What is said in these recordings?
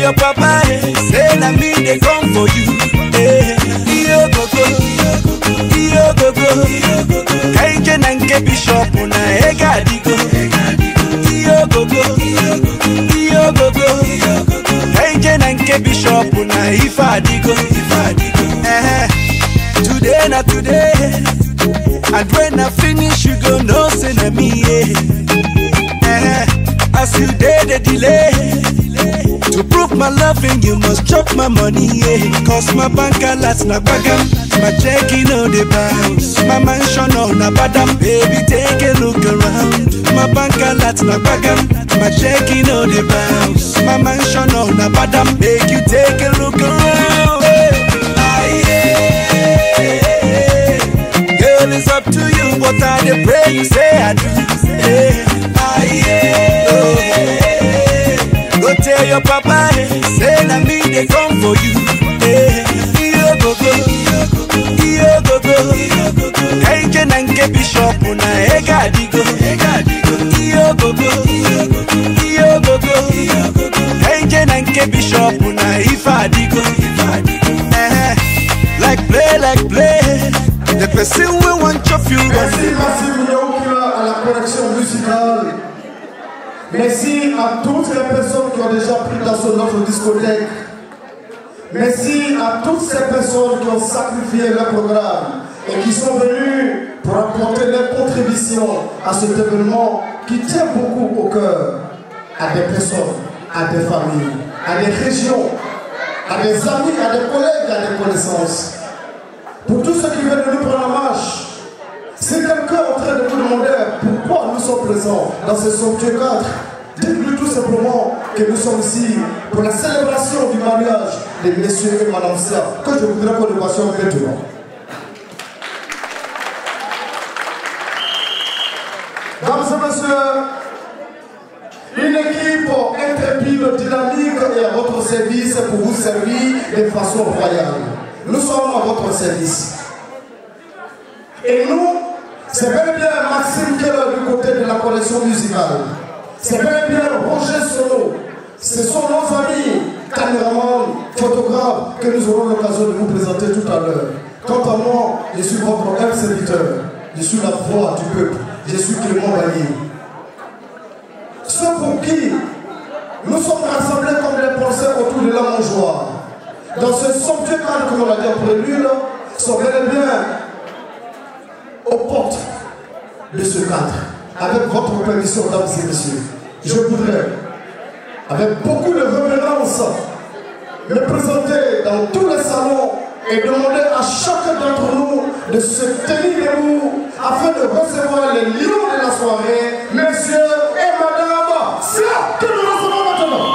Your papa, say na me they come for you. Iyo gogo, kaije nanke bishop na ega digo. Iyo gogo, kaije nanke bishop na ifa digo. Today na today, and when I finish you go know say na me. As you did the delay. To prove my loving, you must chop my money, yeah. Cause my bank alerts na bagam, my checking on the bounce, my mansion on a badam. Baby, take a look around. My bank alerts na bagam, my checking on the bounce, my mansion on a badam. Make you take a look around. Girl, it's up to you, but I pray you say I do. Go tell your papa, say na me they come for you. Iyo gogo, kaije nanke bishop na ega digo. Iyo gogo, kaije nanke bishop na ifa digo. Like play, the person we want your future. Merci Miyokila à la correction musicale. Merci à toutes les personnes qui ont déjà pris dans notre discothèque. Merci à toutes ces personnes qui ont sacrifié leur programme et qui sont venues pour apporter leur contribution à cet événement qui tient beaucoup au cœur à des personnes, à des familles, à des régions, à des amis, à des collègues, à des connaissances. Pour tous ceux qui viennent de nous prendre la marche, si quelqu'un est en train de vous demander pourquoi nous sommes présents dans ce somptueux cadre, dites-lui tout simplement que nous sommes ici pour la célébration du mariage de messieurs et madame Sia, que je voudrais qu'on nous passions maintenant. Mesdames et messieurs, une équipe intrépide, dynamique et à votre service pour vous servir de façon royale. Nous sommes à votre service. Et nous, c'est bel et bien Maxime qui est là du côté de la collection musicale. C'est bel et bien Roger Solo. Ce sont nos amis, caméramans, photographes que nous aurons l'occasion de vous présenter tout à l'heure. Quant à moi, je suis votre humble serviteur. Je suis la voix du peuple. Je suis Clément Bagui. Ceux pour qui nous sommes rassemblés comme les penseurs autour de la mangeoire, dans ce somptueux cadre, comme on l'a dit en prélude, sont bel et bien aux portes de ce cadre. Avec votre permission, dames et messieurs, je voudrais, avec beaucoup de révérence, me présenter dans tous les salons et demander à chacun d'entre nous de se tenir debout afin de recevoir les lions de la soirée, messieurs et madame. C'est là que nous recevons maintenant.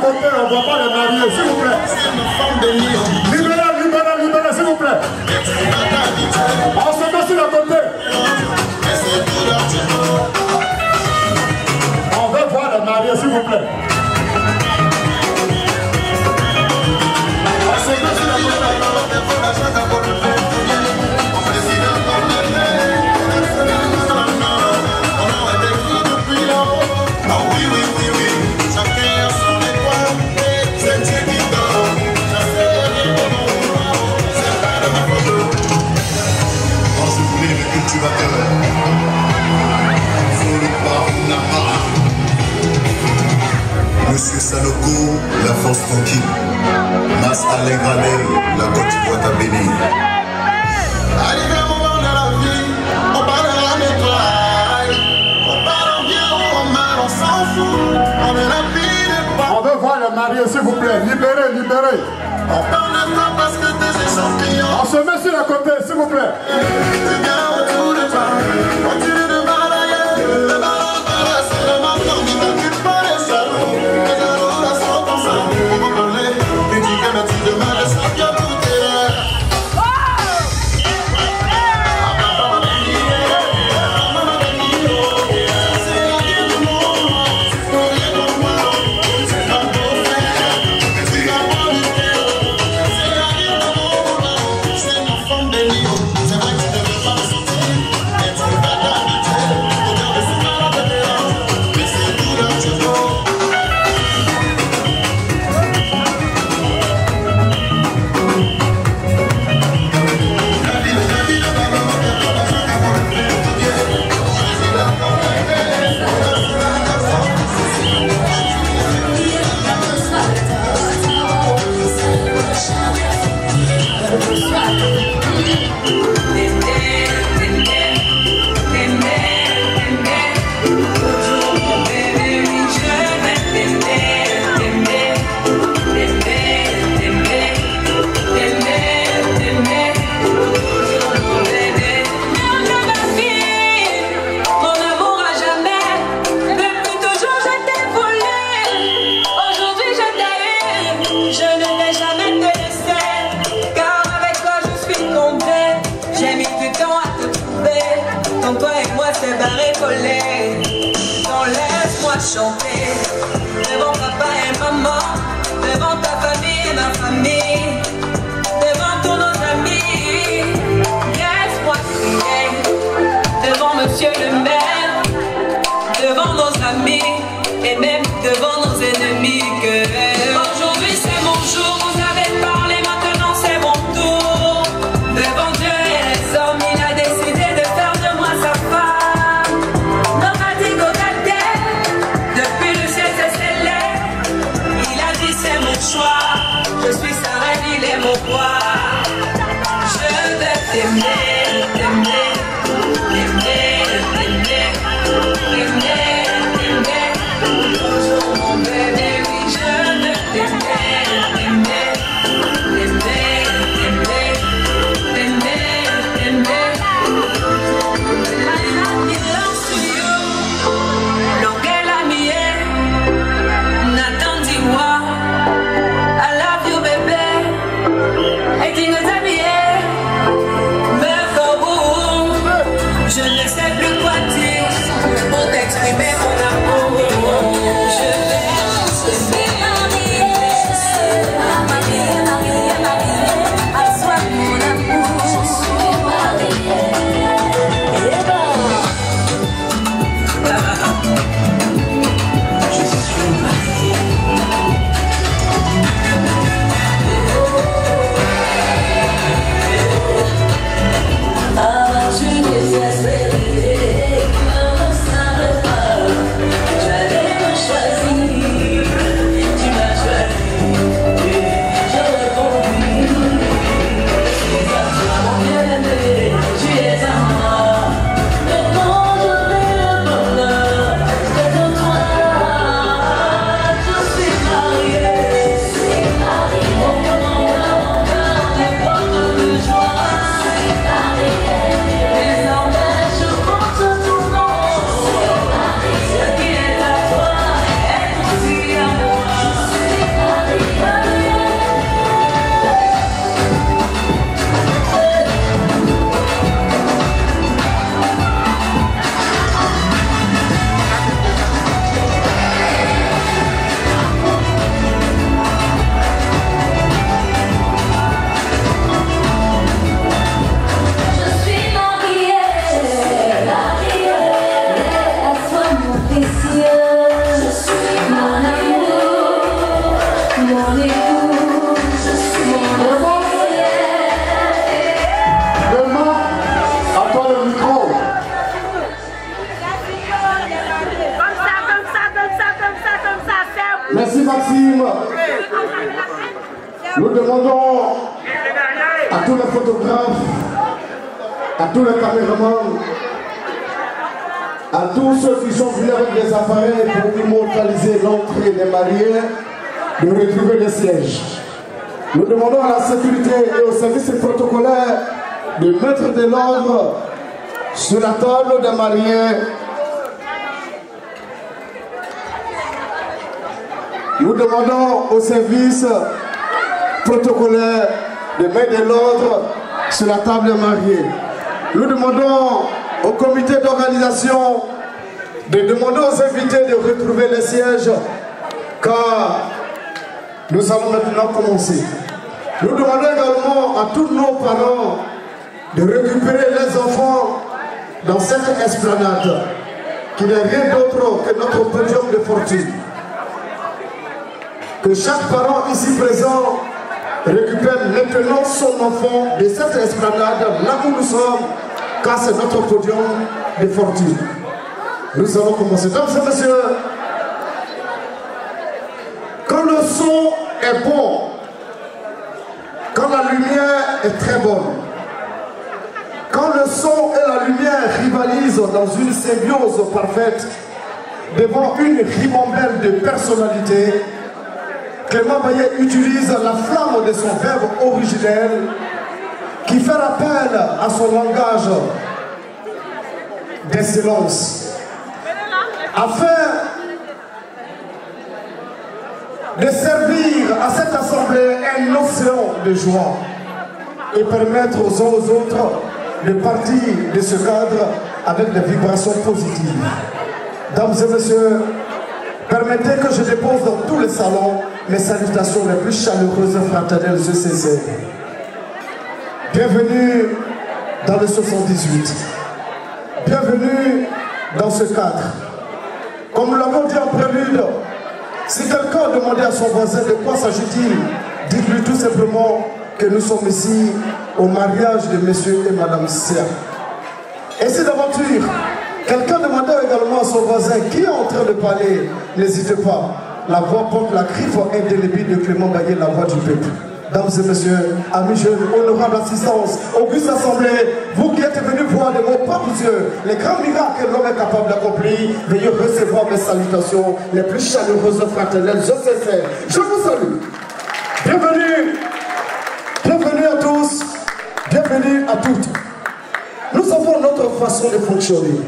côté, on ne voit pas les mariés, s'il vous plaît. Libérez, s'il vous plaît. On se met sur le côté. On veut voir les mariés, s'il vous plaît. On se met sur le côté. Monsieur Sanogo, la force tranquille. Mas Allegrale, la Côte d'Ivoire t'a béni. Arrivé un moment dans la vie, on parlera d'étoiles. On parle en bien ou en mal, on s'en fout. On est rapide. On veut voir les mariés, s'il vous plaît. Libérez. On parle de toi parce que t'es échantillon. On se met sur le côté, s'il vous plaît. Tu viens autour de toi. Continue de balayer. Le ballon de la c'est le maintenant. Ne t'occupe pas les jaloux. Les jaloux là sont comme ça. On va parler. Tu dis que tu demandes de ça bien tout est là. Chanter devant papa et maman, devant ta famille et ma famille, devant tous nos amis. Laisse-moi crier devant monsieur le maire, devant nos amis et même devant nos ennemis. Que aujourd'hui c'est mon jour, vous avez parlé, maintenant c'est mon tour. Devant Dieu et les hommes, il a décidé de faire de moi sa femme. Dans ma choix, je suis sa reine, il est mon roi. Je vais t'aimer, t'aimer, t'aimer, t'aimer, t'aimer, t'aimer. Bonjour mon bébé, oui, je vais t'aimer, t'aimer, t'aimer, t'aimer, t'aimer, t'aimer. My heart belongs to you. Longue la mienne, Nathan dis-moi. I love you, baby. I think it's a mon époux, je suis mon Vraiment, à toi le micro. Comme ça, Merci Maxime. Nous demandons à tous les photographes, à tous les caméramans, à tous ceux qui sont venus avec des appareils pour immortaliser l'entrée des mariés, de retrouver les sièges. Nous demandons à la sécurité et au service protocolaire de mettre de l'ordre sur la table des mariés. Nous demandons au service protocolaire de mettre de l'ordre sur la table des mariés. Nous demandons au comité d'organisation de demander aux invités de retrouver les sièges car nous allons maintenant commencer. Nous demandons également à tous nos parents de récupérer les enfants dans cette esplanade qui n'est rien d'autre que notre podium de fortune. Que chaque parent ici présent récupère maintenant son enfant de cette esplanade là où nous sommes, car c'est notre podium de fortune. Nous allons commencer. Mesdames et messieurs, quand le son est bon, quand la lumière est très bonne, quand le son et la lumière rivalisent dans une symbiose parfaite, devant une ribambelle de personnalités, Clément Baillet utilise la flamme de son verbe originel qui fait appel à son langage d'excellence afin de servir à cette assemblée un océan de joie et permettre aux uns aux autres de partir de ce cadre avec des vibrations positives. Dames et messieurs, permettez que je dépose dans tous les salons mes salutations les plus chaleureuses et fraternelles ECC. Bienvenue dans le 78. Bienvenue dans ce cadre. Comme nous l'avons dit en prélude, si quelqu'un demandait à son voisin de quoi s'agit-il, dites-lui tout simplement que nous sommes ici au mariage de monsieur et madame Sia. Et si d'aventure, quelqu'un demandait également à son voisin qui est en train de parler, n'hésitez pas. La voix porte la griffe indélébile de Clément Baillet, la voix du peuple. Dames et messieurs, amis jeunes, honorable assistance, auguste assemblée, vous qui êtes venus voir de vos propres yeux les grands miracles que l'homme est capable d'accomplir, veuillez recevoir mes salutations les plus chaleureuses fraternelles. Je vous salue. Bienvenue, bienvenue à tous, bienvenue à toutes. Nous avons notre façon de fonctionner.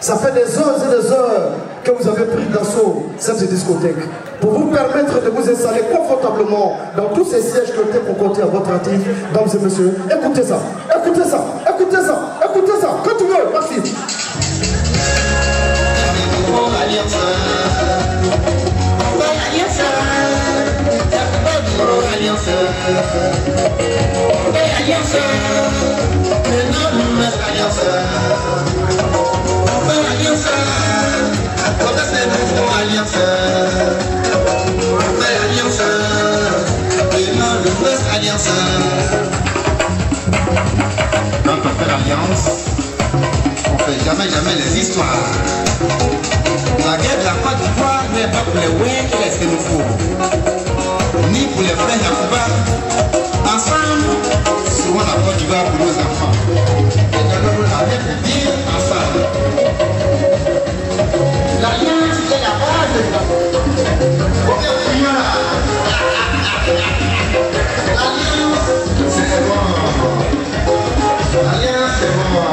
Ça fait des heures et des heures que vous avez pris d'assaut cette discothèque pour vous permettre de vous installer confortablement dans tous ces sièges qui ont été concoctés à votre actif. Mesdames et messieurs, écoutez ça, écoutez ça, écoutez ça, écoutez ça, quand tu veux, merci. Quand on fait l'alliance, on fait jamais les histoires. La guerre de la Côte d'Ivoire n'est pas pour les Ouïs et les Sénéfaux, ni pour les frères Yacouba. Ensemble, souvent la Côte d'Ivoire pour nos enfants. Et nous avons la vivre ensemble. L'alliance est la base. L'alliance, c'est bon. L'alliance, c'est bon.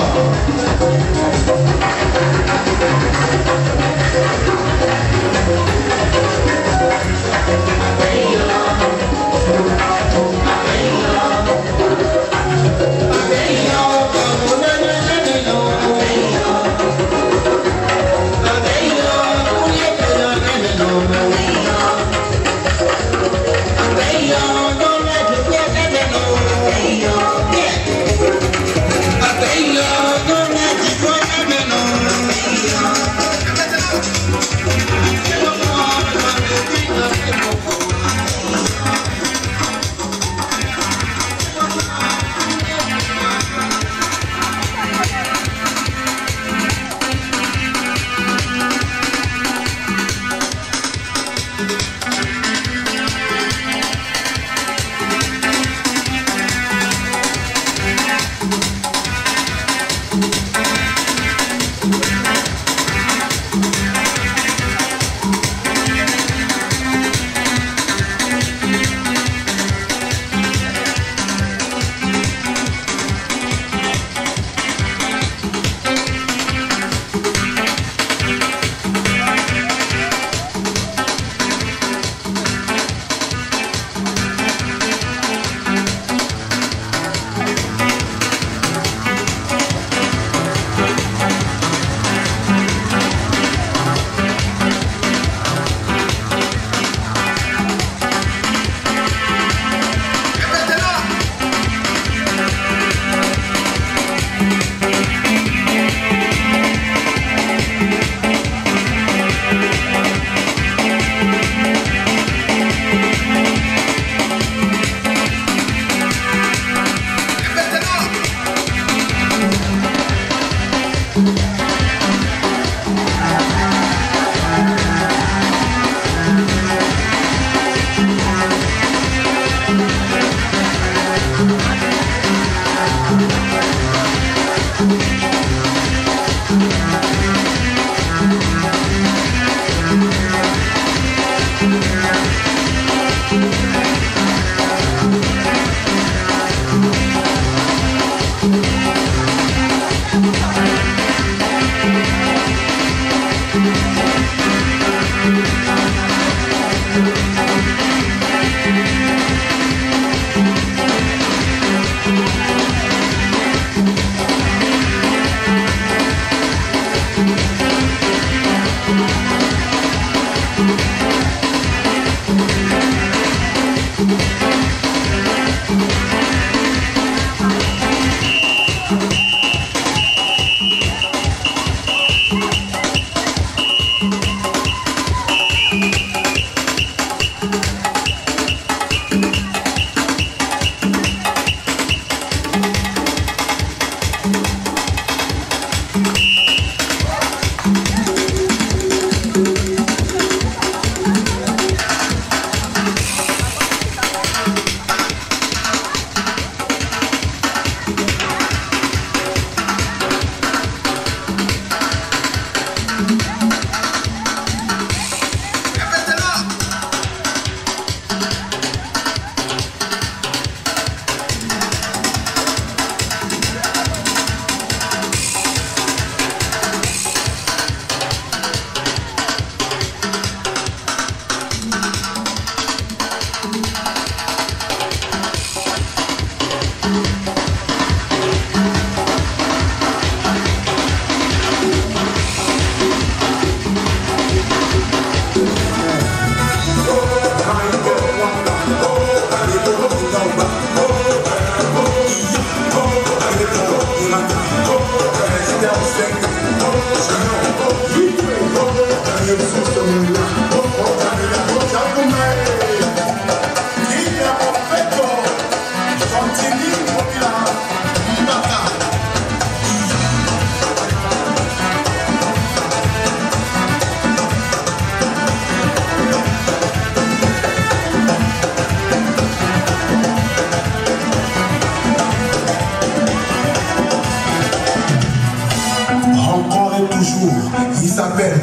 Il s'appelle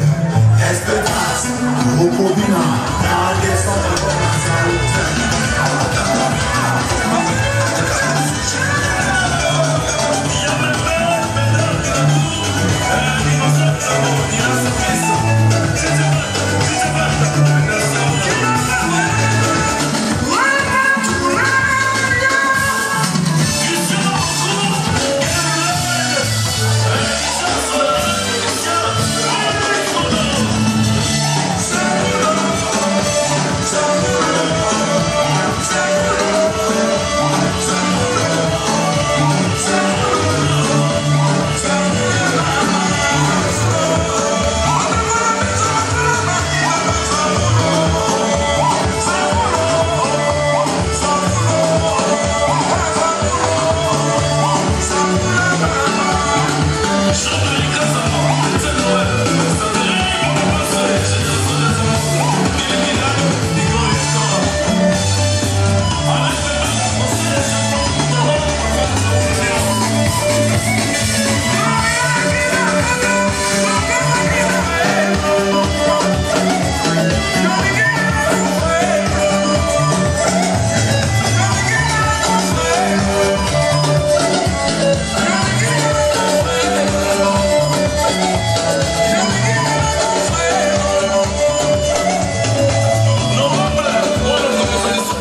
Espérance Rocodina.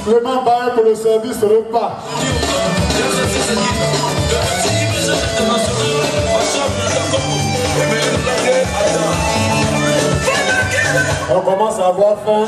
Vraiment bail pour le service repas. On commence à avoir faim.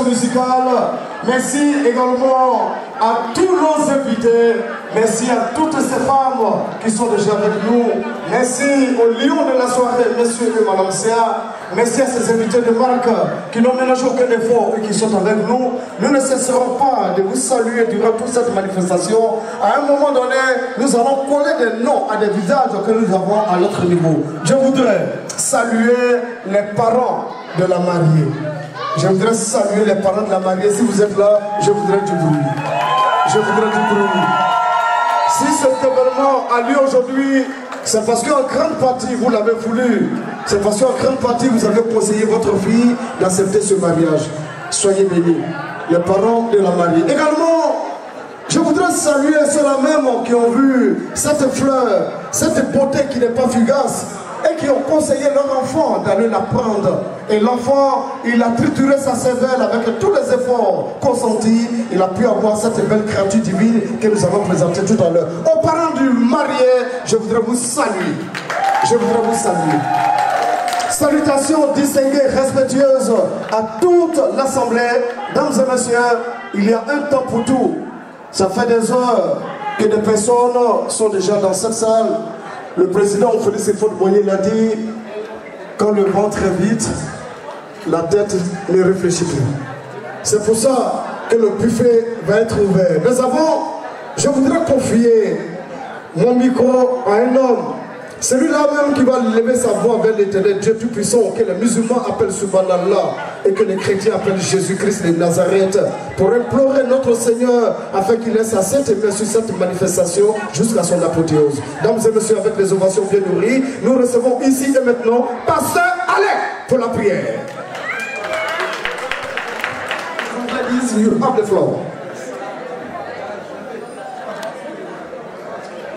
Musicale. Merci également à tous nos invités. Merci à toutes ces femmes qui sont déjà avec nous. Merci au lion de la soirée, monsieur et madame Séa. Merci à ces invités de marque qui n'ont ménagé aucun effort et qui sont avec nous. Nous ne cesserons pas de vous saluer durant toute cette manifestation. À un moment donné, nous allons coller des noms à des visages que nous avons à notre niveau. Je voudrais saluer les parents de la mariée. Je voudrais saluer les parents de la mariée. Si vous êtes là, je voudrais du bruit. Je voudrais du bruit. Si cet événement a lieu aujourd'hui, c'est parce qu'en grande partie, vous l'avez voulu. C'est parce qu'en grande partie, vous avez conseillé votre fille d'accepter ce mariage. Soyez bénis. Les parents de la mariée. Également, je voudrais saluer ceux-là même qui ont vu cette fleur, cette beauté qui n'est pas fugace, et qui ont conseillé leur enfant d'aller la prendre. Et l'enfant, il a trituré sa cervelle avec tous les efforts consentis. Il a pu avoir cette belle créature divine que nous avons présentée tout à l'heure. Aux parents du marié, je voudrais vous saluer. Je voudrais vous saluer. Salutations distinguées, respectueuses à toute l'assemblée. Dames et messieurs, il y a un temps pour tout. Ça fait des heures que des personnes sont déjà dans cette salle. Le président Félix Houphouët-Boigny l'a dit, quand le vent très vite, la tête ne réfléchit plus. C'est pour ça que le buffet va être ouvert. Mais avant, je voudrais confier mon micro à un homme. Celui-là même qui va lever sa voix vers l'Éternel, Dieu Tout-Puissant, que les musulmans appellent Subhanallah et que les chrétiens appellent Jésus-Christ de Nazareth, pour implorer notre Seigneur afin qu'il laisse sa sainte main sur cette manifestation jusqu'à son apothéose. Dames et messieurs, avec les ovations bien nourries, nous recevons ici et maintenant Pasteur Alec pour la prière. You have the floor.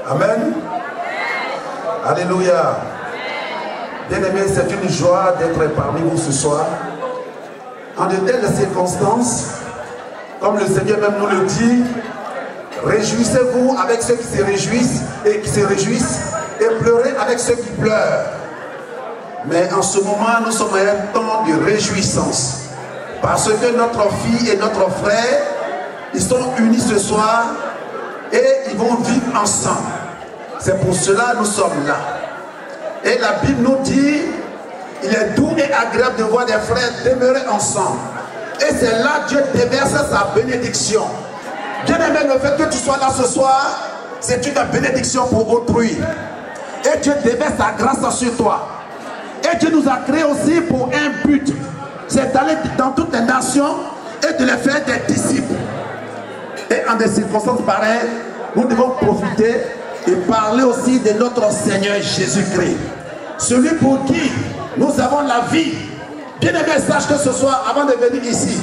Amen. Alléluia. Bien-aimés, c'est une joie d'être parmi vous ce soir. En de telles circonstances, comme le Seigneur même nous le dit, réjouissez-vous avec ceux qui se réjouissent et pleurez avec ceux qui pleurent. Mais en ce moment, nous sommes à un temps de réjouissance. Parce que notre fille et notre frère, ils sont unis ce soir et ils vont vivre ensemble. C'est pour cela que nous sommes là. Et la Bible nous dit, il est doux et agréable de voir des frères demeurer ensemble. Et c'est là que Dieu déverse sa bénédiction. Bien aimé, le fait que tu sois là ce soir, c'est une bénédiction pour autrui. Et Dieu déverse sa grâce sur toi. Et Dieu nous a créés aussi pour un but. C'est d'aller dans toutes les nations et de les faire des disciples. Et en des circonstances pareilles, nous devons profiter et parler aussi de notre Seigneur Jésus-Christ. Celui pour qui nous avons la vie. Bien aimé, sache que ce soir, avant de venir ici,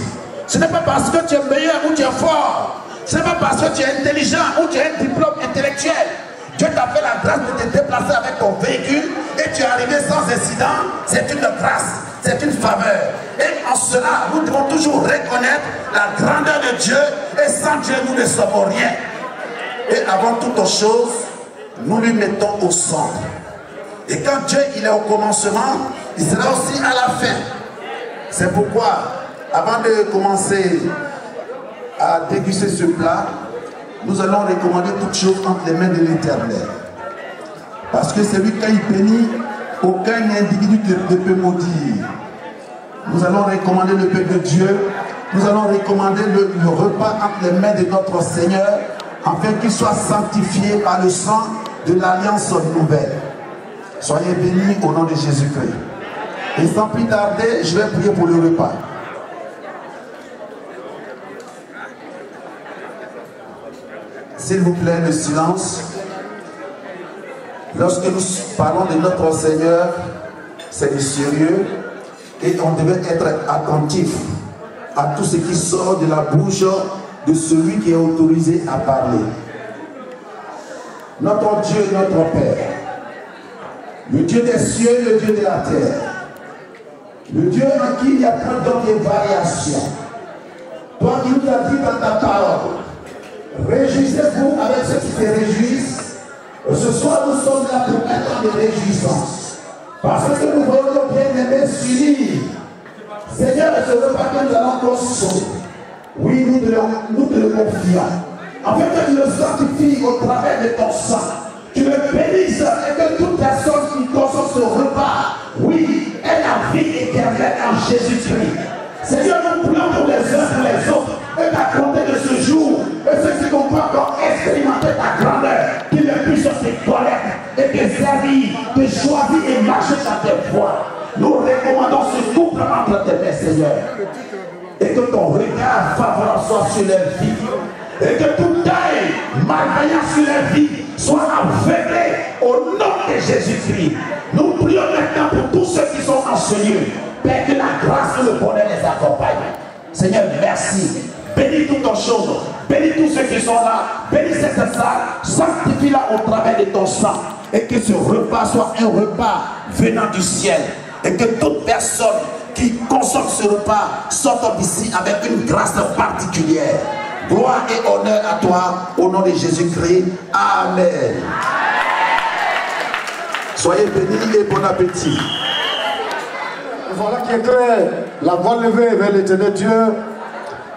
ce n'est pas parce que tu es meilleur ou tu es fort. Ce n'est pas parce que tu es intelligent ou tu as un diplôme intellectuel. Dieu t'a fait la grâce de te déplacer avec ton véhicule et tu es arrivé sans incident. C'est une grâce, c'est une faveur. Et en cela, nous devons toujours reconnaître la grandeur de Dieu. Et sans Dieu, nous ne sommes rien. Et avant toute chose, nous lui mettons au centre. Et quand Dieu il est au commencement, il sera aussi à la fin. C'est pourquoi, avant de commencer à déguster ce plat, nous allons recommander toutes choses entre les mains de l'Éternel. Parce que c'est lui qui il bénit, aucun individu ne peut maudire. Nous allons recommander le peuple de Dieu. Nous allons recommander le repas entre les mains de notre Seigneur, afin qu'il soit sanctifié par le sang de l'alliance nouvelle. Soyez bénis au nom de Jésus-Christ. Et sans plus tarder, je vais prier pour le repas. S'il vous plaît, le silence. Lorsque nous parlons de notre Seigneur, c'est du sérieux et on devait être attentif à tout ce qui sort de la bouche de celui qui est autorisé à parler. Notre Dieu, notre Père, le Dieu des cieux, le Dieu de la terre, le Dieu en qui il n'y a pas d'autre variation. Toi qui nous as dit dans ta parole, réjouissez-vous avec ceux qui se réjouissent. Ce soir, nous sommes là pour un temps de réjouissance. Parce que nous voulons bien aimer s'unir. Seigneur, ce n'est pas que nous allons consommer. Oui, nous te le confions. afin que tu le sanctifies au travers de ton sang. Tu le bénisses et que toute personne qui consomme ce repas, oui, ait la vie éternelle en Jésus-Christ. Seigneur, nous prions pour les uns pour les autres et à compter de ce jour, et ceux qui n'ont pas encore expérimenté ta grandeur, qu'ils puissent sur tes toilettes et te servir, te choisir et marcher dans tes voies. Nous recommandons ce couple entre tes mains, Seigneur. Et que ton regard favorable soit sur leur vie. Et que tout œil malveillant sur leur vie soit aveuglé au nom de Jésus-Christ. Nous prions maintenant pour tous ceux qui sont en ce lieu. Père, que la grâce et le bonheur les accompagnent. Seigneur, merci. Bénis toutes choses. Bénis tous ceux qui sont là. Bénis cette salle. Sanctifie-la au travers de ton sang. Et que ce repas soit un repas venant du ciel. Et que toute personne qui consomme ce repas sorte d'ici avec une grâce particulière. Gloire et honneur à toi, au nom de Jésus-Christ. Amen. Soyez bénis et bon appétit. Voilà qui est clair, la voix levée vers l'éternel Dieu.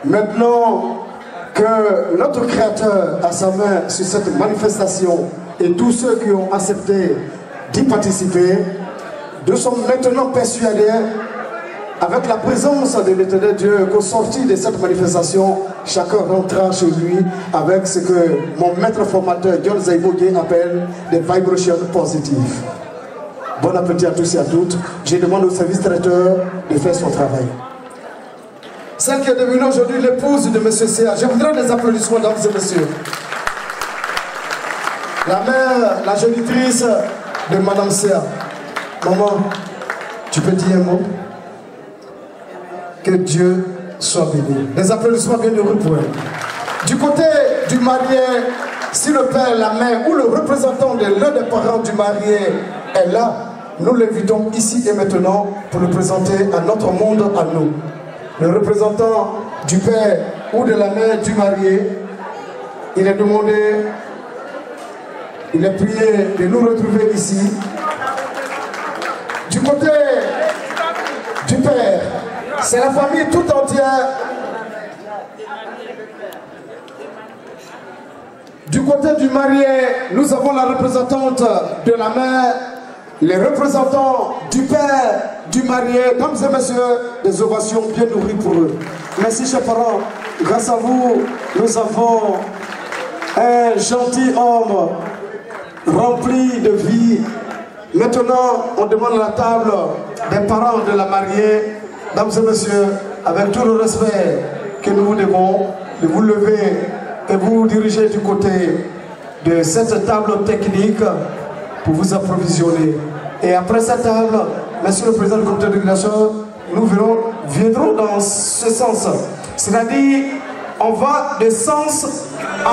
Maintenant que notre Créateur a sa main sur cette manifestation et tous ceux qui ont accepté d'y participer, nous sommes maintenant persuadés, avec la présence de l'éternel Dieu, qu'au sortir de cette manifestation, chacun rentrera chez lui avec ce que mon maître formateur John Zaibogué appelle des vibrations positives. Bon appétit à tous et à toutes. Je demande au service traiteur de faire son travail. Celle qui est devenue aujourd'hui l'épouse de M. C.A. Je voudrais des applaudissements, dames et messieurs. La mère, la génitrice de Mme C.A. Maman, tu peux dire un mot? Que Dieu soit béni. Des applaudissements bien heureux pour elle. Du côté du marié, si le père, la mère ou le représentant de l'un des parents du marié est là, nous l'invitons ici et maintenant pour le présenter à notre monde, à nous. Le représentant du père ou de la mère du marié, il est demandé, il est prié de nous retrouver ici. Du côté du père, c'est la famille tout entière. Du côté du marié, nous avons la représentante de la mère, les représentants du père, du marié. Mesdames et messieurs, des ovations bien nourries pour eux. Merci chers parents, grâce à vous, nous avons un gentil homme rempli de vie. Maintenant, on demande à la table des parents de la mariée. Mesdames et messieurs, avec tout le respect que nous vous devons, de vous lever et vous diriger du côté de cette table technique pour vous approvisionner. Et après cette table, monsieur le président du comité d'organisation, nous viendrons dans ce sens. C'est-à-dire, on va de sens à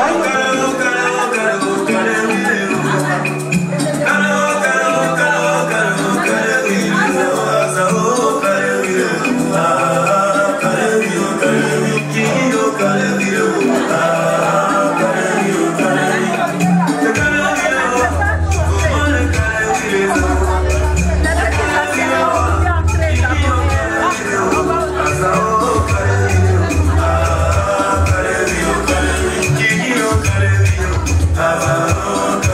Ah,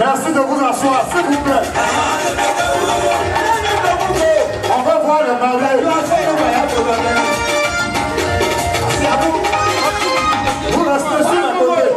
Merci de vous asseoir, s'il vous plaît. On va voir le mariage. Vous restez sur le côté.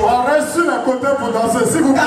On reste sur le côté pour danser, s'il vous plaît.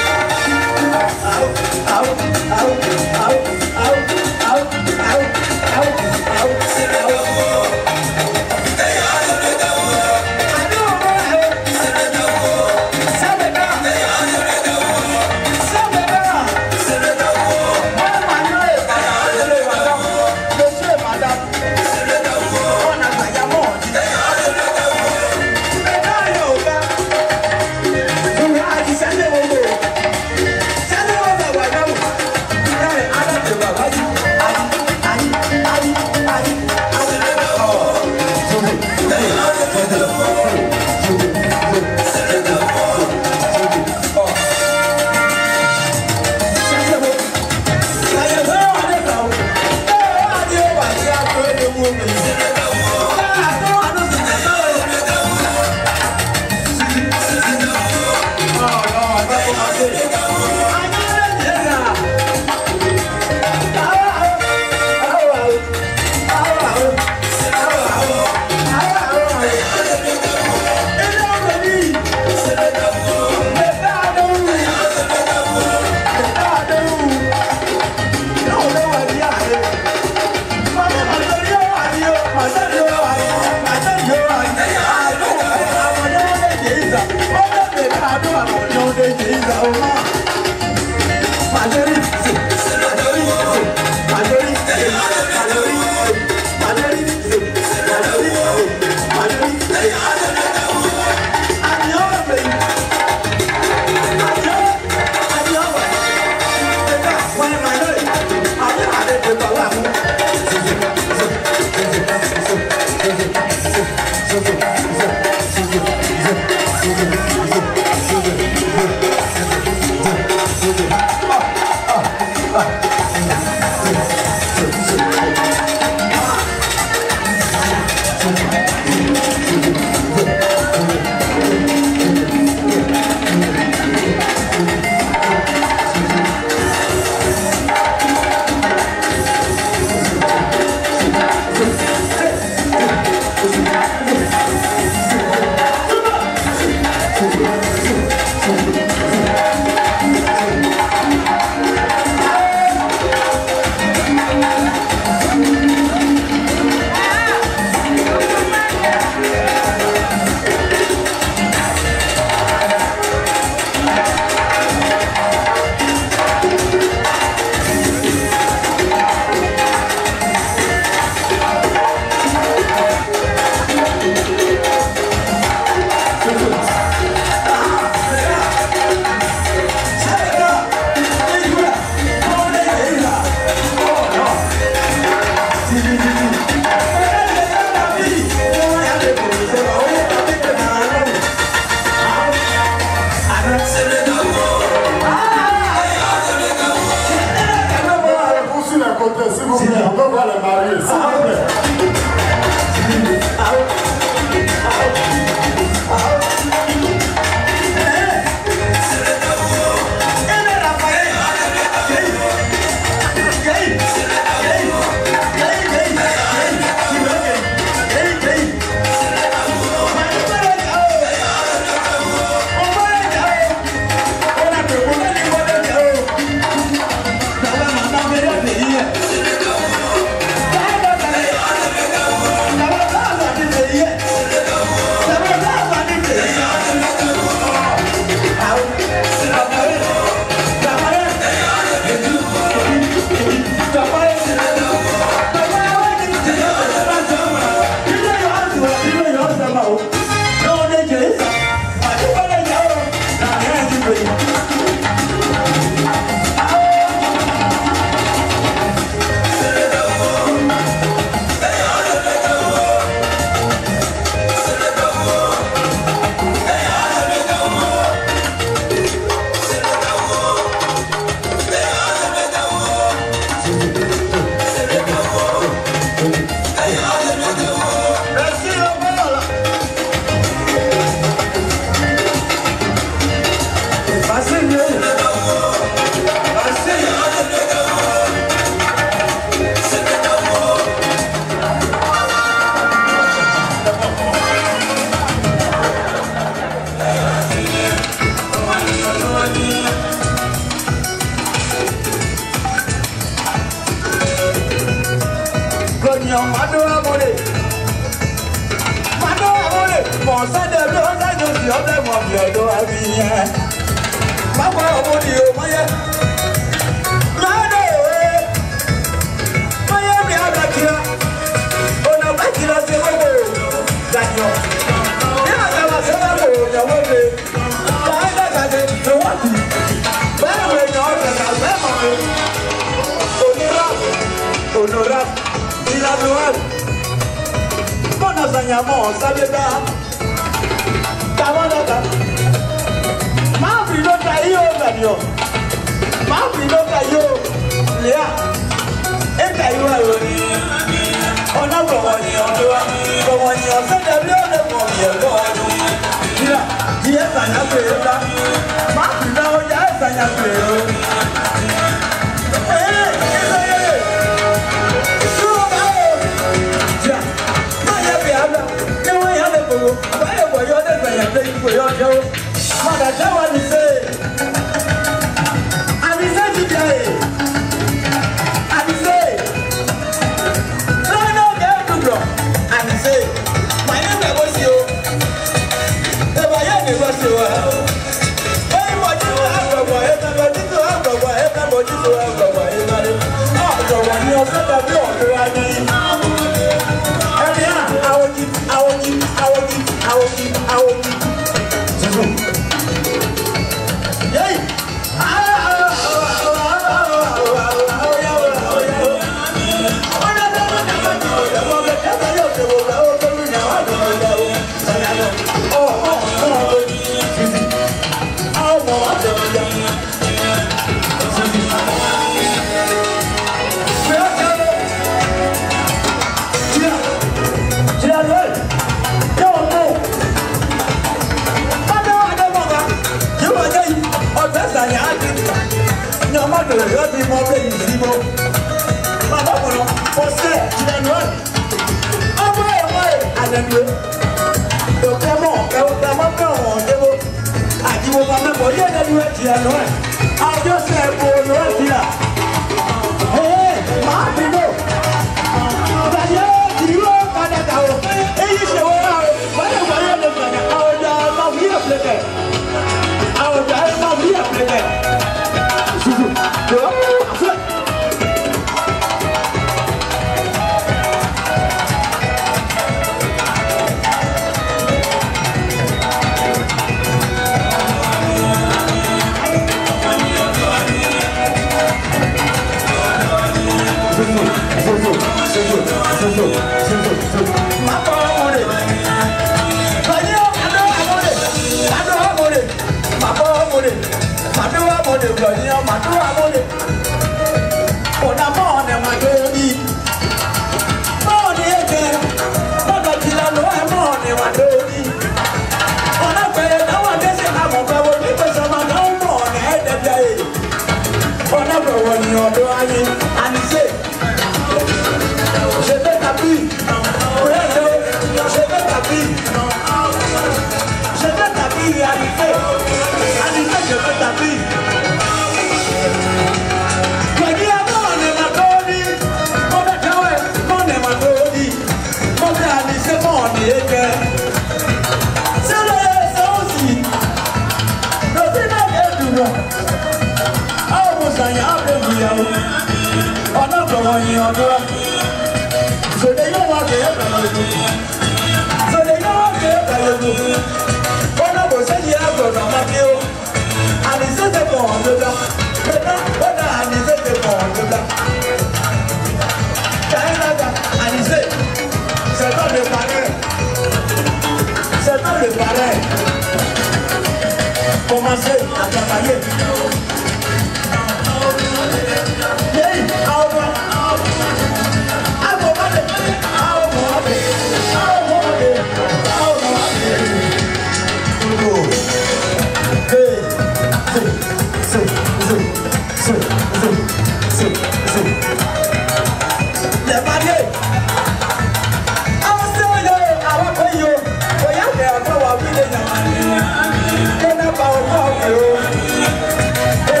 Hey,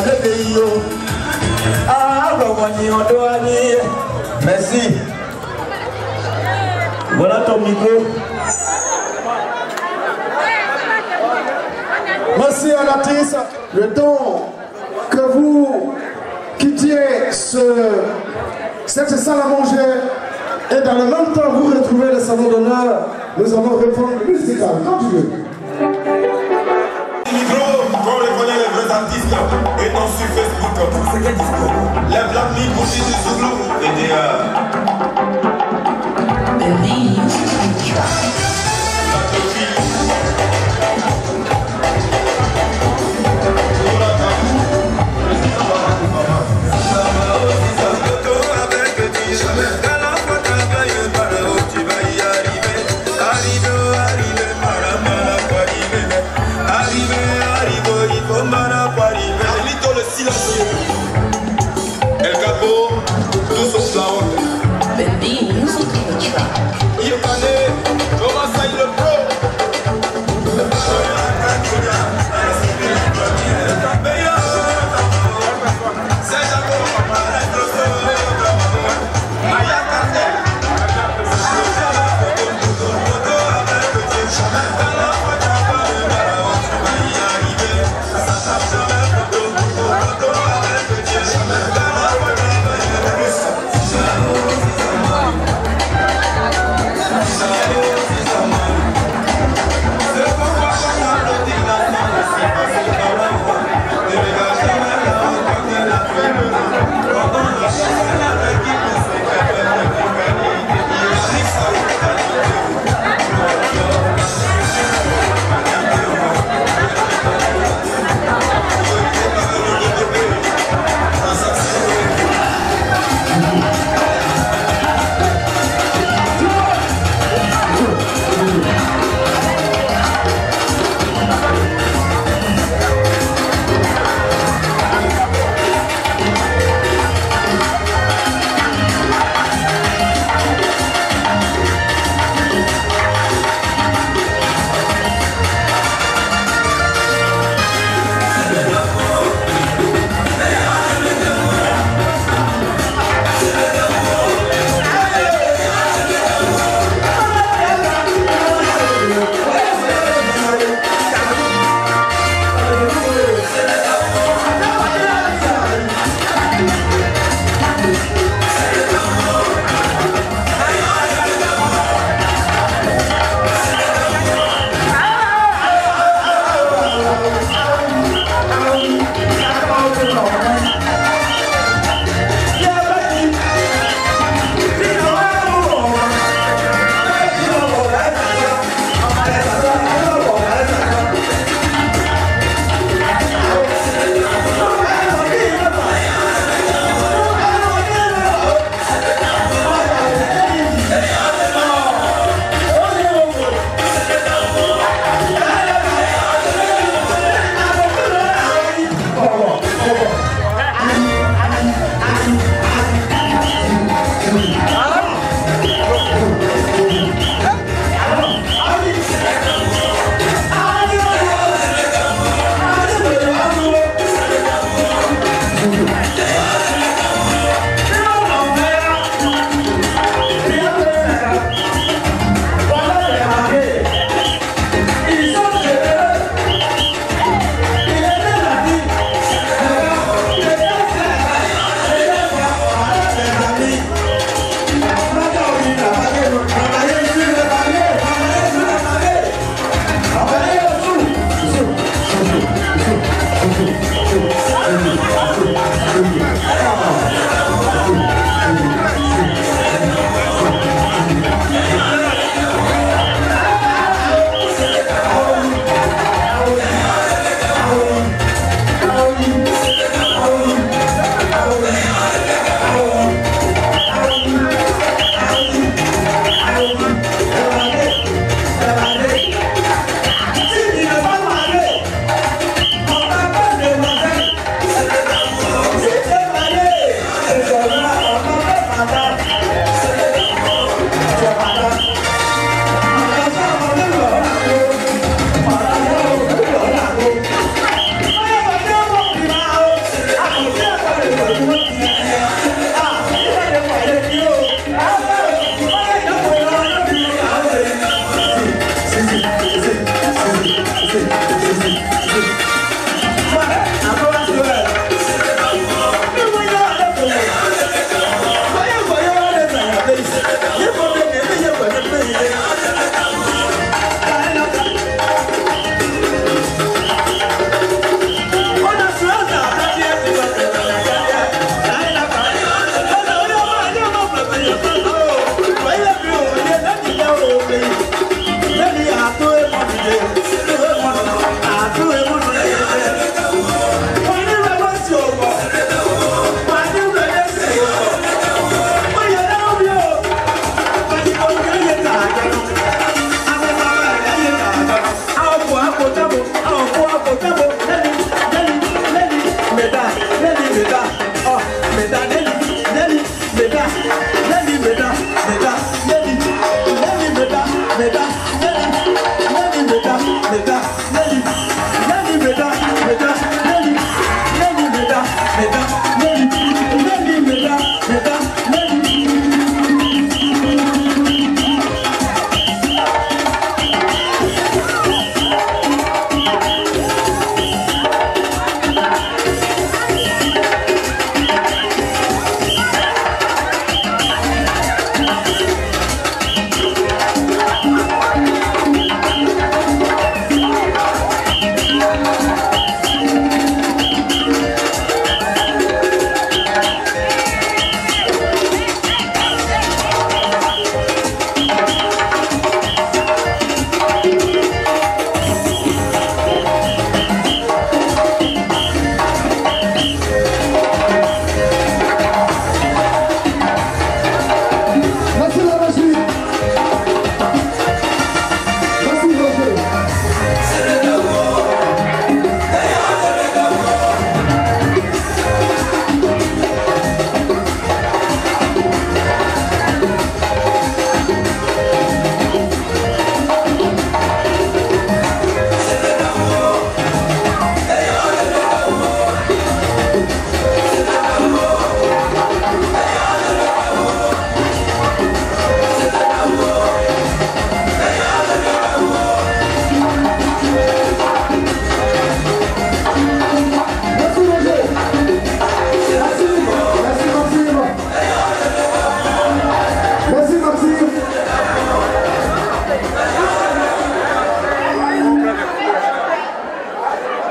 le pays. Ah, on doit aller. Merci. Voilà ton micro. Merci à l'artiste. Le temps que vous quittiez cette salle à manger et dans le même temps vous retrouvez le salon d'honneur, nous allons répondre musical. Quand tu veux. Micro, comme les connaît les vrais artistes et non sur Facebook. C'est quel discours? Les Black Me, Bouchi du Zouglou et des El Capo, tous au flower. Baby, music in the track. Yo, Kane, comment ça il le pro?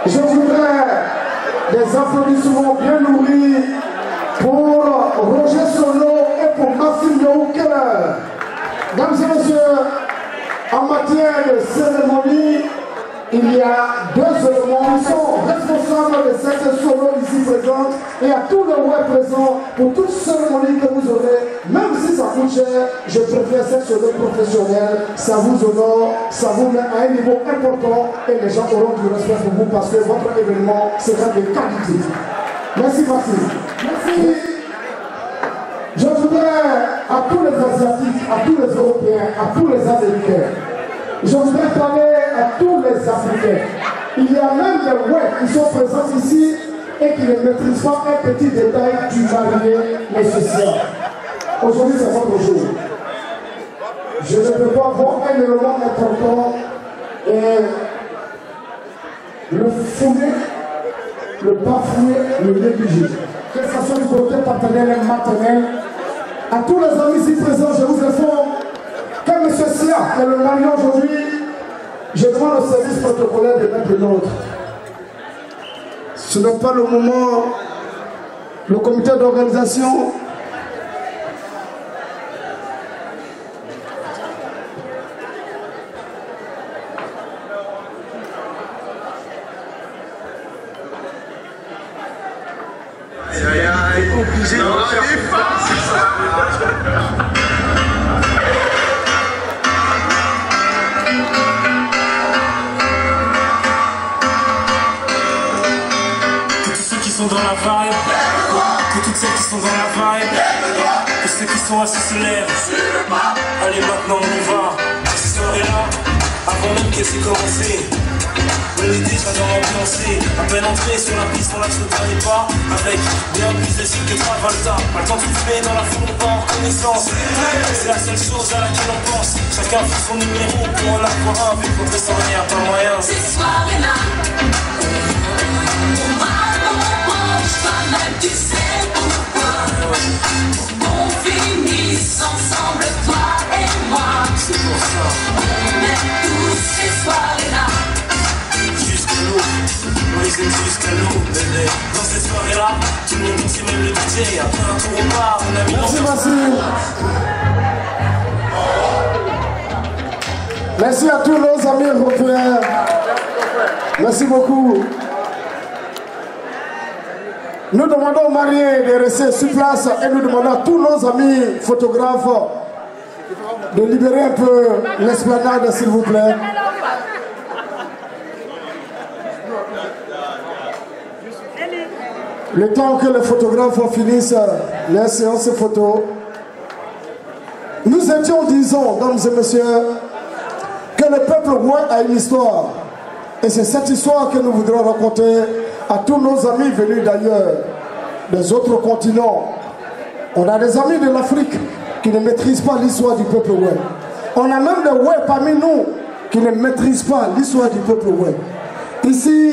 Je voudrais des applaudissements bien nourris pour Roger Solo et pour Maxime Yahoukeller. Mesdames et messieurs, en matière de cérémonie, il y a deux éléments qui sont responsables de cette solo ici présente et à tous les ouais présents pour toute cérémonie que vous aurez, même si ça coûte cher, je préfère cette solo professionnelle, ça vous honore, ça vous met à un niveau important et les gens auront du respect pour vous parce que votre événement sera de qualité. Merci Maxime. Merci. Je voudrais à tous les Asiatiques, à tous les Européens, à tous les Américains, je voudrais parler à tous les Africains. Il y a même des ouais qui sont présents ici et qui ne maîtrisent pas un petit détail du marié nécessaire. Aujourd'hui, c'est votre jour. Je ne peux pas voir un élément important et le fouler, le bafouer, le négliger. Que ce soit du côté paternel et maternel, à tous les amis ici présents, je vous informe que M. Sia, qui est le marié aujourd'hui, je demande au service protocolaire de mettre l'ordre. Ce n'est pas le moment, le comité d'organisation. Dans la vibe, que toutes celles qui sont dans la vibe, que ceux qui sont assis se lèvent. Allez, maintenant on y va. Cette soirée-là, avant même qu'elle s'est commencée, on est déjà dans l'ambiancé. À peine entré sur la piste, on lâche le dernier pas. Avec bien plus de cibles que Travolta. Pas le temps de fumer dans la foule, pas en reconnaissance. C'est la seule chose à laquelle on pense. Chacun fait son numéro pour en avoir un. Vu qu'on peut s'en rien, pas moyen. Cette soirée-là, toi-même tu sais pourquoi. On finisse ensemble, toi et moi. C'est pour ça. On aime tous ces soirées-là. Jusqu'à l'eau, on les aime jusqu'à l'eau, bébé. Dans ces soirées-là, tout le monde danse, même le DJ. Après un tour au bar, on a mis l'ambiance. Merci à tous nos amis européens. Merci beaucoup. Nous demandons aux mariés de rester sur place et nous demandons à tous nos amis photographes de libérer un peu l'esplanade, s'il vous plaît. Le temps que les photographes finissent les séances photo, nous étions, disons, dames et messieurs, que le peuple roi a une histoire. Et c'est cette histoire que nous voudrons raconter à tous nos amis venus d'ailleurs, des autres continents. On a des amis de l'Afrique qui ne maîtrisent pas l'histoire du peuple roi. On a même des Ouai parmi nous qui ne maîtrisent pas l'histoire du peuple Ouai. Ici,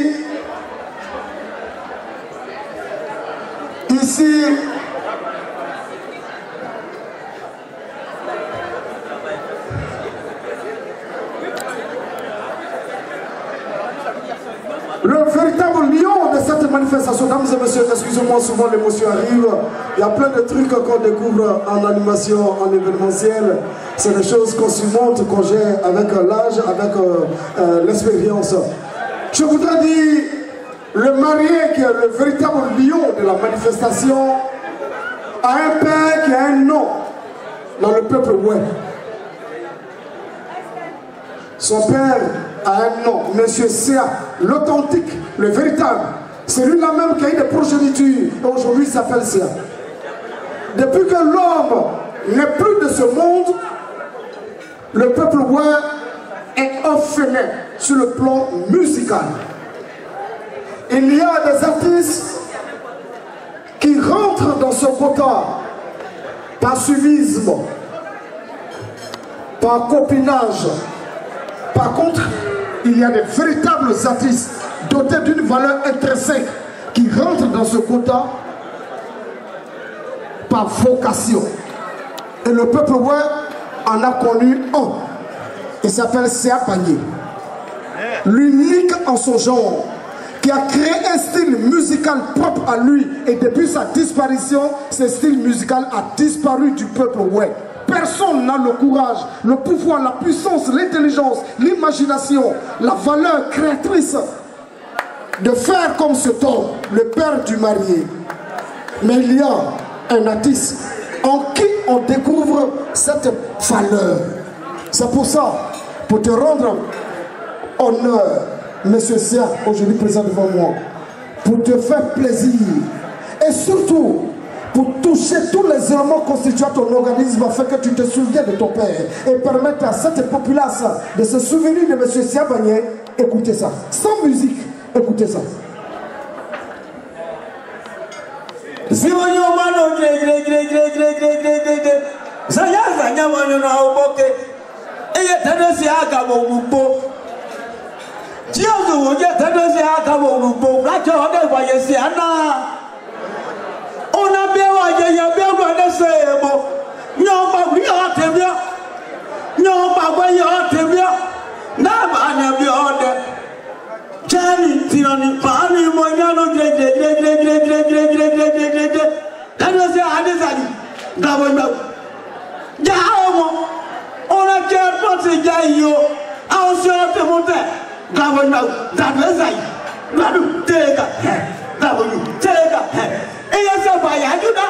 le véritable lion de cette manifestation, dames et messieurs, excusez-moi, souvent l'émotion arrive. Il y a plein de trucs qu'on découvre en animation, en événementiel. C'est des choses qu'on surmonte, qu'on gère avec l'âge, avec l'expérience. Je voudrais dire, le marié qui est le véritable lion de la manifestation a un père qui a un nom dans le peuple ouai. Son père a un nom, Monsieur Sia, l'authentique, le véritable. C'est lui-là même qui a eu des progénitures et aujourd'hui il s'appelle Sia. Depuis que l'homme n'est plus de ce monde, le peuple ouai est orphelin sur le plan musical. Il y a des artistes qui rentrent dans ce quota par suivisme, par copinage. Par contre, il y a des véritables artistes dotés d'une valeur intrinsèque qui rentrent dans ce quota par vocation. Et le peuple ouai en a connu un. Il s'appelle Sia Pagné. L'unique en son genre, qui a créé un style musical propre à lui. Et depuis sa disparition, ce style musical a disparu du peuple ouai. Personne n'a le courage, le pouvoir, la puissance, l'intelligence, l'imagination, la valeur créatrice de faire comme cet homme, le père du marié. Mais il y a un artiste en qui on découvre cette valeur. C'est pour ça, pour te rendre honneur, Monsieur Sia, aujourd'hui présent devant moi, pour te faire plaisir et surtout pour toucher tous les éléments constituant ton organisme afin que tu te souviennes de ton père et permettre à cette populace de se souvenir de M. Sia Pagné. Écoutez ça, sans musique, écoutez ça. On a bien de se non pas bien bien non pas bien bien n'a pas bien Jani tirani pani moyano Tano se adesali gabona Jaomo on a qu'à penser jaio a on se te monter gabona dadesai gadu tega gabona tega et ya sa ba ya juda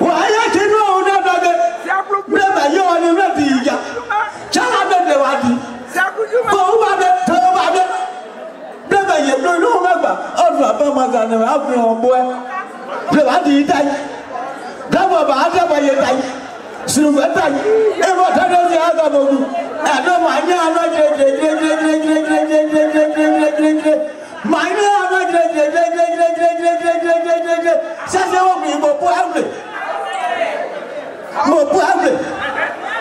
wa ya kino na dade beba yo ni metiya chala bebe wadi ko ba de beba ye no no magba odu apa magana ma afi on boy beba di tai dabo ba ada ba ye tai sunu ba tai e mo ta do ya ga bo du ado ma nya no ma nya no ça c'est au mo poable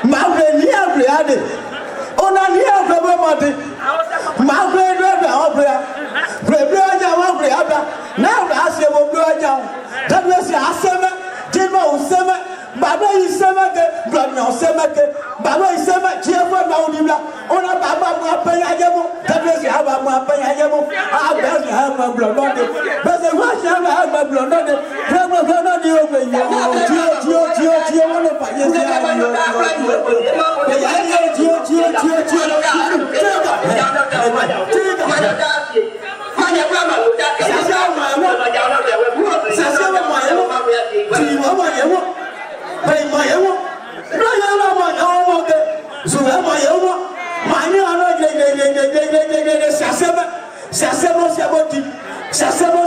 ma liable ade on a liable ba mate ma now I say we blow down. That was your summer. Jimmy will summer. Baba is summer. Blood no summer. Baba is summer. Jimmy Maudibla. On a Baba Payabo. That was your Baba Payabo. I bet you have my blood on it. But the Russian have my blood on it. Never gonna do it. Ça c'est bon,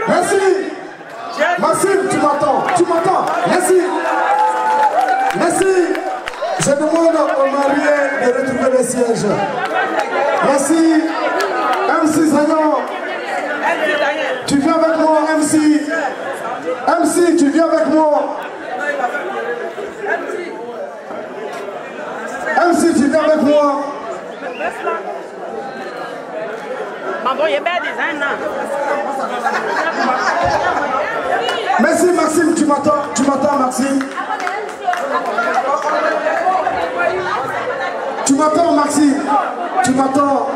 Merci. Maxime, tu m'entends? Tu m'entends? Merci. Merci. Je demande aux mariés de retrouver les sièges. Merci. MC Zayon. Tu viens avec moi, MC. MC, tu viens avec moi. MC, tu viens avec moi. Merci Maxime, tu m'entends? Tu m'entends Maxime? Tu m'entends Maxime? Tu m'entends?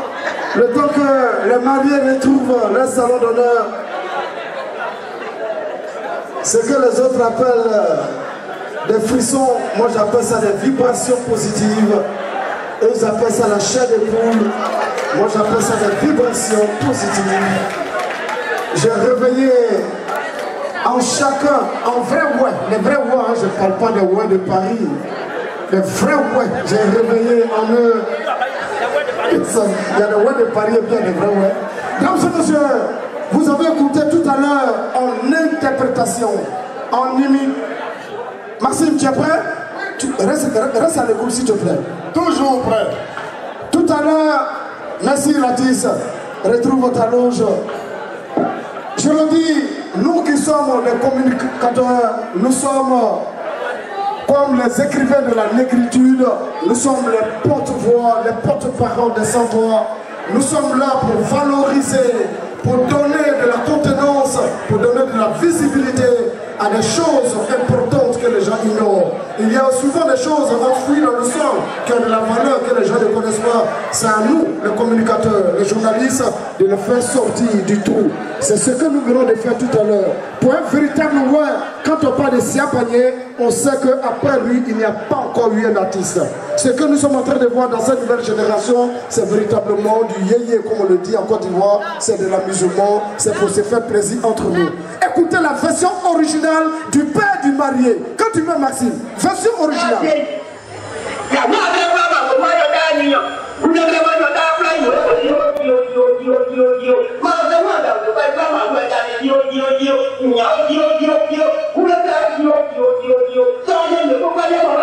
Le temps que les mariés retrouvent leur salon d'honneur, ce que les autres appellent des frissons, moi j'appelle ça des vibrations positives. Eux ils appellent ça la chair de poule. Moi j'appelle ça des vibrations positives. J'ai réveillé en chacun, en vrai ouais, les vrais ouais, hein, je ne parle pas des ouais de Paris. Les vrais ouais, j'ai réveillé en eux. Il y a des ouais de Paris et bien des vrais ouais. Mesdames et messieurs, vous avez écouté tout à l'heure en interprétation, en mimique. Maxime, tu es prêt? Reste à l'écoute s'il te plaît. Toujours prêt. Tout à l'heure, merci Latis, retrouve ta loge. Je le dis, nous qui sommes les communicateurs, nous sommes comme les écrivains de la négritude, nous sommes les porte-voix, les porte-paroles des sans-voix. Nous sommes là pour valoriser, pour donner de la contenance, pour donner de la visibilité à des choses importantes que les gens ignorent. Il y a souvent des choses enfouies dans le sol qui ont de la valeur que les gens ne connaissent pas. C'est à nous, les communicateurs, les journalistes, de le faire sortir du trou. C'est ce que nous venons de faire tout à l'heure. Pour un véritable ouais, quand on parle de Sia Pagné, on sait qu'après lui, il n'y a pas encore eu un artiste. Ce que nous sommes en train de voir dans cette nouvelle génération, c'est véritablement du yéyé, comme on le dit en Côte d'Ivoire, c'est de l'amusement, c'est pour se faire plaisir entre nous. Écoutez la version originale du père du marié. Quand tu veux Maxime, version originale. Hãy subscribe cho kênh Ghiền Mì Gõ để không bỏ lỡ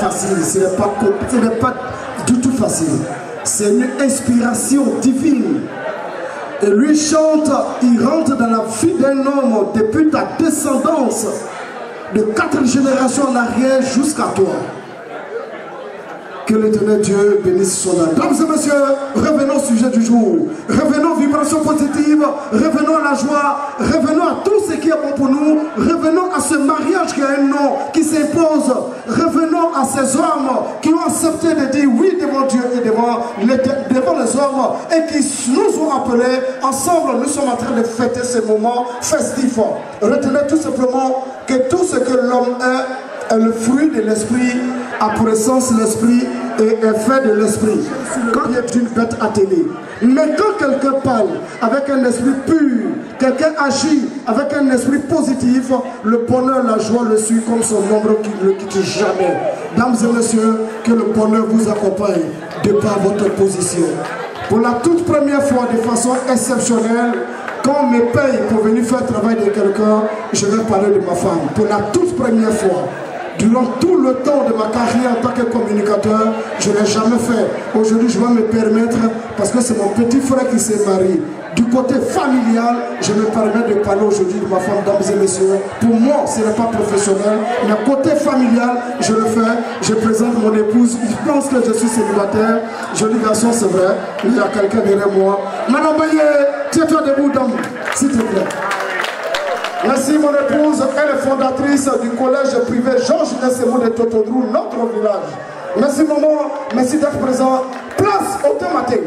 facile, ce n'est pas du tout facile. C'est une inspiration divine. Et lui chante, il rentre dans la vie d'un homme depuis ta descendance, de 4 générations en arrière jusqu'à toi. Que l'éternel Dieu bénisse son âme. Mesdames et messieurs, revenons au sujet du jour. Revenons aux vibrations positives. Revenons à la joie. Revenons à tout ce qui est bon pour nous. Revenons à ce mariage qui a un nom, qui s'impose. Revenons à ces hommes qui ont accepté de dire oui devant Dieu et devant les hommes et qui nous ont appelés. Ensemble, nous sommes en train de fêter ce moment festif. Retenez tout simplement que tout ce que l'homme est le fruit de l'esprit, a pour essence l'esprit et est fait de l'esprit. Quand il est une bête attelée. Mais quand quelqu'un parle avec un esprit pur, quelqu'un agit avec un esprit positif, le bonheur, la joie le suit comme son ombre qui ne le quitte jamais. Mesdames et messieurs, que le bonheur vous accompagne de par votre position. Pour la toute première fois, de façon exceptionnelle, quand on me paye pour venir faire le travail de quelqu'un, je vais parler de ma femme. Pour la toute première fois. Durant tout le temps de ma carrière en tant que communicateur, je ne l'ai jamais fait. Aujourd'hui, je vais me permettre, parce que c'est mon petit frère qui s'est marié. Du côté familial, je me permets de parler aujourd'hui de ma femme, mesdames et messieurs. Pour moi, ce n'est pas professionnel, mais côté familial, je le fais. Je présente mon épouse. Il pense que je suis célibataire. Je dis, garçon, c'est vrai, il y a quelqu'un derrière moi. Madame Baye, tiens-toi debout, dame, s'il te plaît. Merci mon épouse, elle est fondatrice du collège privé Georges Nessemou de Totodrou, notre village. Merci maman, merci d'être présent. Place au thématique,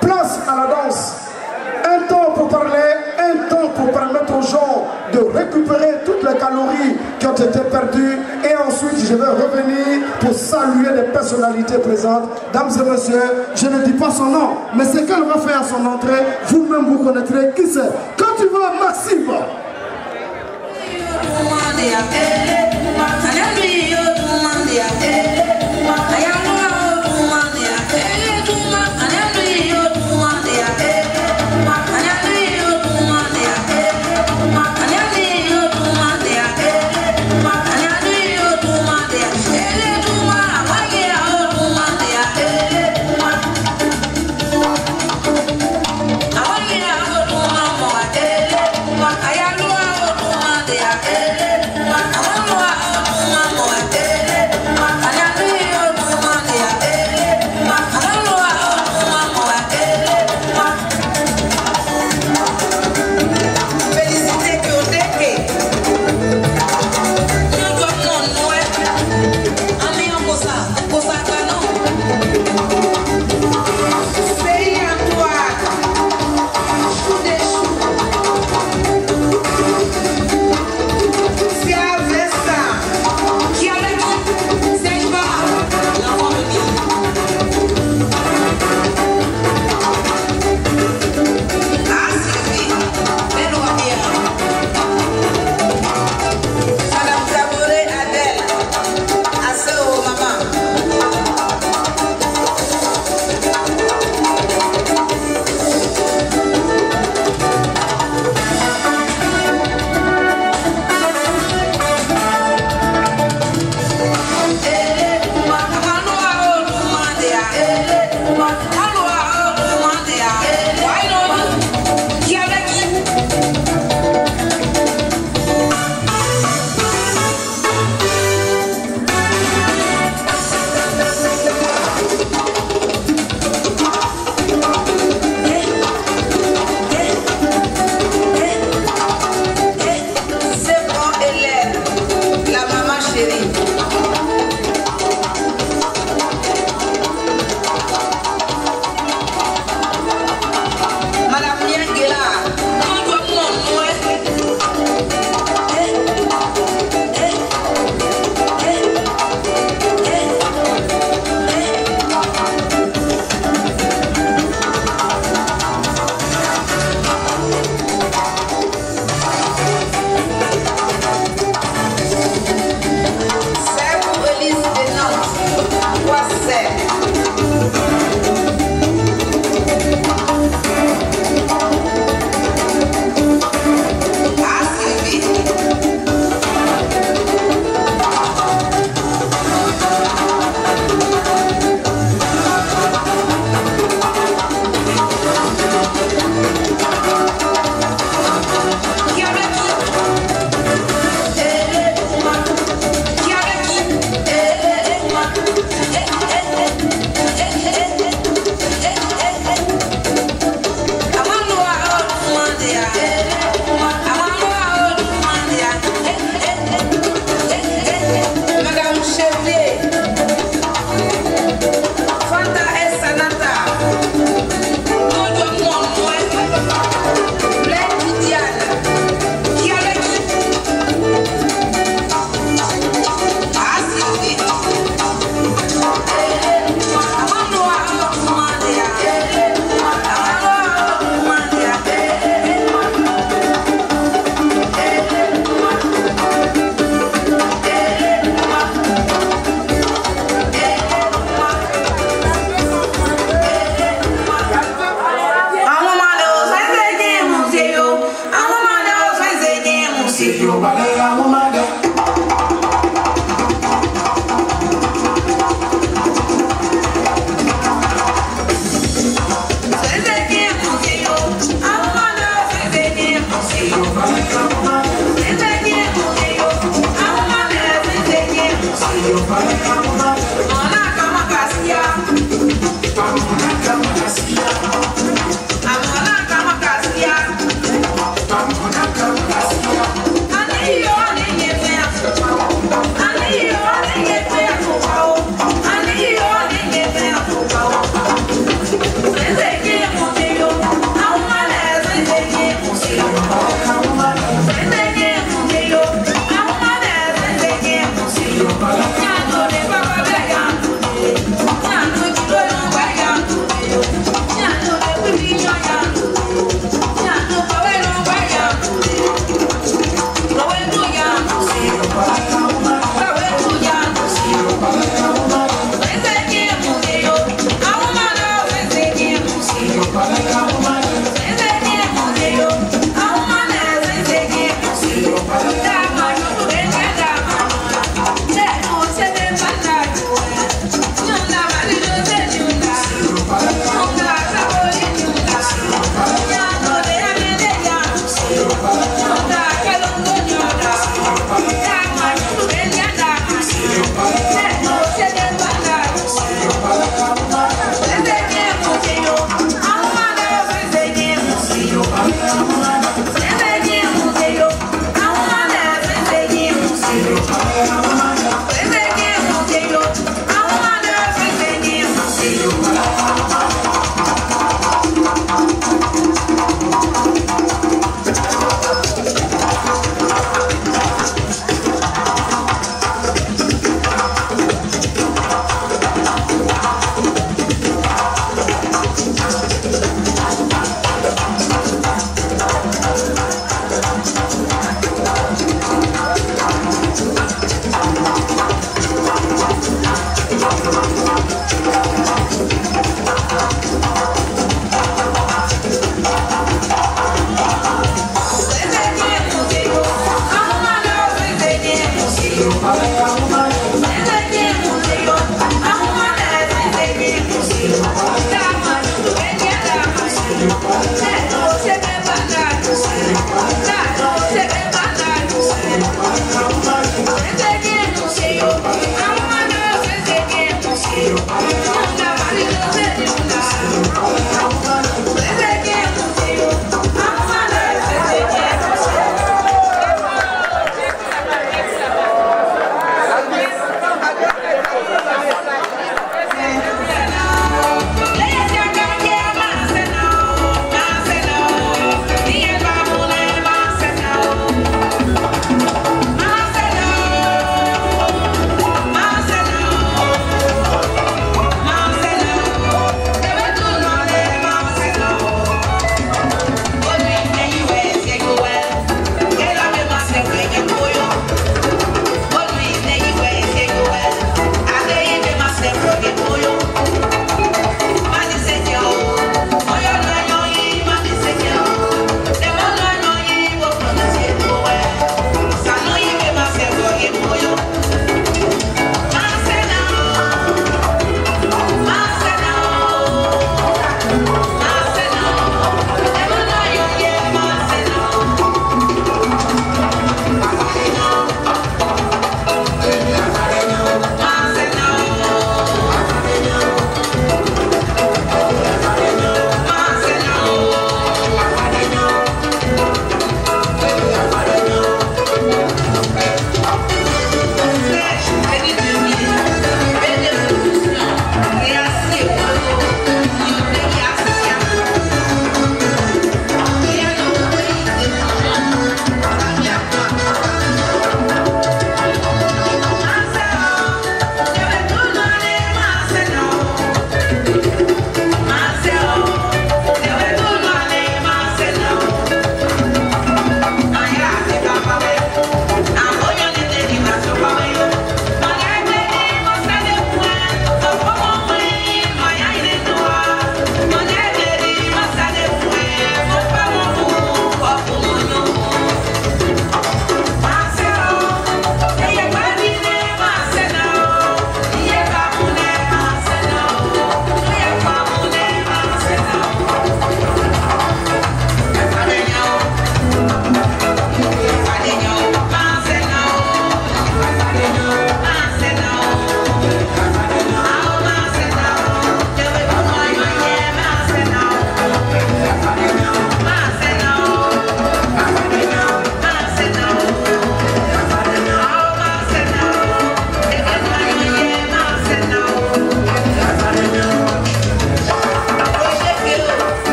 place à la danse. Un temps pour parler, un temps pour permettre aux gens de récupérer toutes les calories qui ont été perdues. Et ensuite, je vais revenir pour saluer les personnalités présentes. Dames et messieurs, je ne dis pas son nom, mais ce qu'elle va faire à son entrée, vous-même vous connaîtrez qui c'est. Quand tu veux, Maxime. I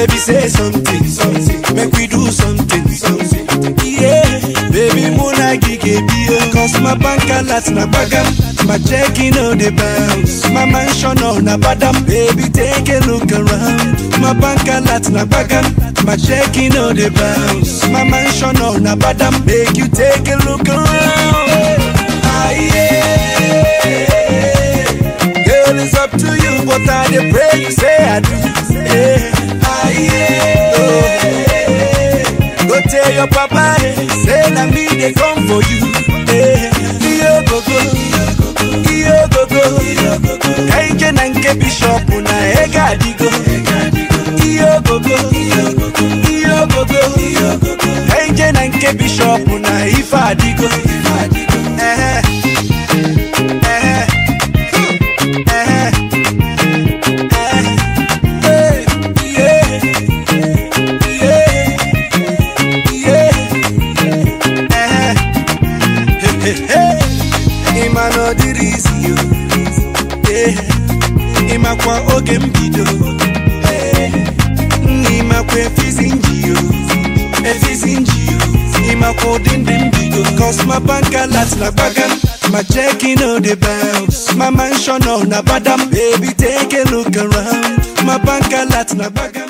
Baby, say something, something. Make we do something, something. Yeah, baby, muna gige bio. Cause my bank alerts na bagam. My checking on the bounce. My mansion on na badam. Baby, take a look around. My bank alerts na bagam. My checking on the bounce. My mansion on na badam. Make you take a look around. Ah, yeah. Girl, it's up to you, but I dey pray you say I do. Yeah. Ah, yeah. Oh, yeah. Go tell your papa, say na me they come for you. Yeah. Yo go go, yo go go. Kaije nanke bishop na ega digo. Yo go go, yo go go. Kaije nanke bishop na ifa digo. Ima no dirisi yo, ima kwa oge mbido, ima kwa efizinji yo, ima kwa dindi mbido. Cause my bank alerts na bagam, my checking on the bounce, my mansion on na badam. Baby, take a look around, my bank alerts na bagam.